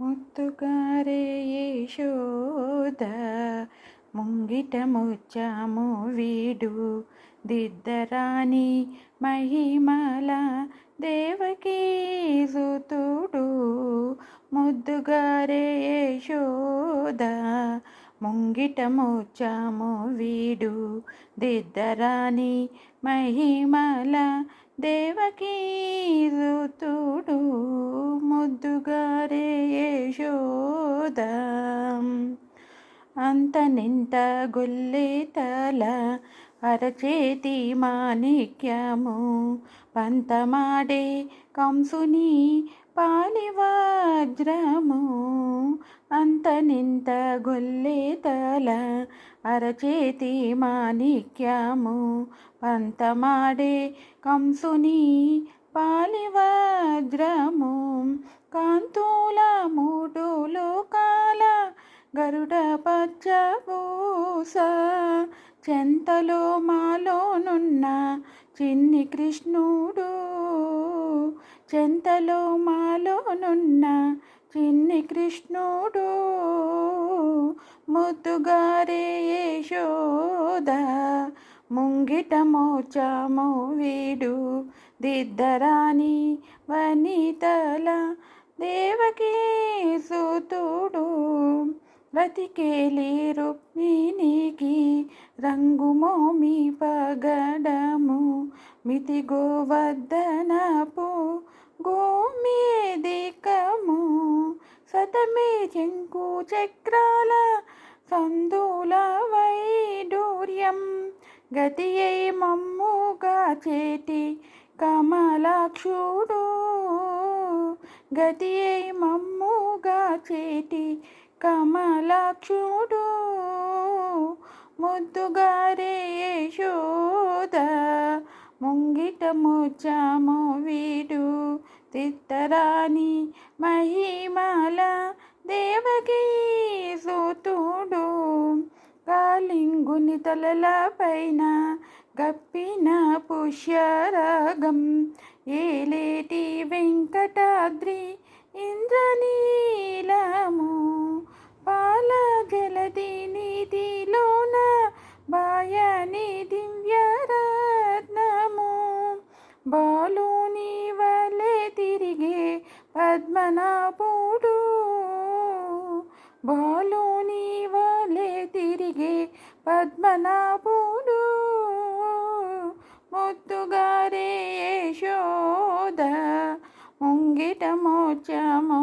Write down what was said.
ముత్తుగారే యశోద ముంగిట ముచ్చాము వీడు దిద్దరాని మహిమల దేవకీ సుతుడు. ముద్దుగారే యశోద ముంగిట ముచ్చాము వీడు దిద్దరాని మహిమల దేవకీ సుతుడు. ముద్దుగారే యశోద అంతనింత గొల్లెతల అరచేతి మాణిక్యము పంతమాడే కంసుని పాలివజ్రము. అంతనింత గొల్లెతల అరచేతి మాణిక్యము పంతమాడే కంసుని పాలివజ్రము. కాంతుల మూడు లోకాల గరుడ పచ్చబూస చెంతలో మాలోనున్న చిన్ని కృష్ణుడు. చెంతలో మాలోనున్న చిన్ని కృష్ణుడు. ముద్దుగారే యశోద ముంగిట మోచాము వీడు దిద్దరాని వనితల దేవకీ సుతుడు. బ్రతికేలి రుక్మిణికి రంగుమోమి పగడము మితి గోవర్ధనపు గోమేదికము. సతమే చెంకు చక్రాల సందుల వైడూర్యం గతి అయి మమ్ముగా చేటి కమలాక్షుడు. గతి అయి మమ్ముగా చేటి కమలాక్షుడు. ముద్దుగారే యశోద ముంగిట ముచ్చాము వీడు తిత్తరాని మహిమల దేవకీ సుతుడు. కాలింగుని తలల పైన గప్పిన పుష్యరాగం ఏలేటి వెంకటాద్రి ఇంద్రనీలము. పాల జలది నీతిలోన బాయని దివ్యరత్నము. బాలుని వలె తిరిగే పద్మనాభుడు. బాలుని వలె తిరిగే పద్మనాభుడు. ముద్దుగారే యశోద ముంగిట మోచాము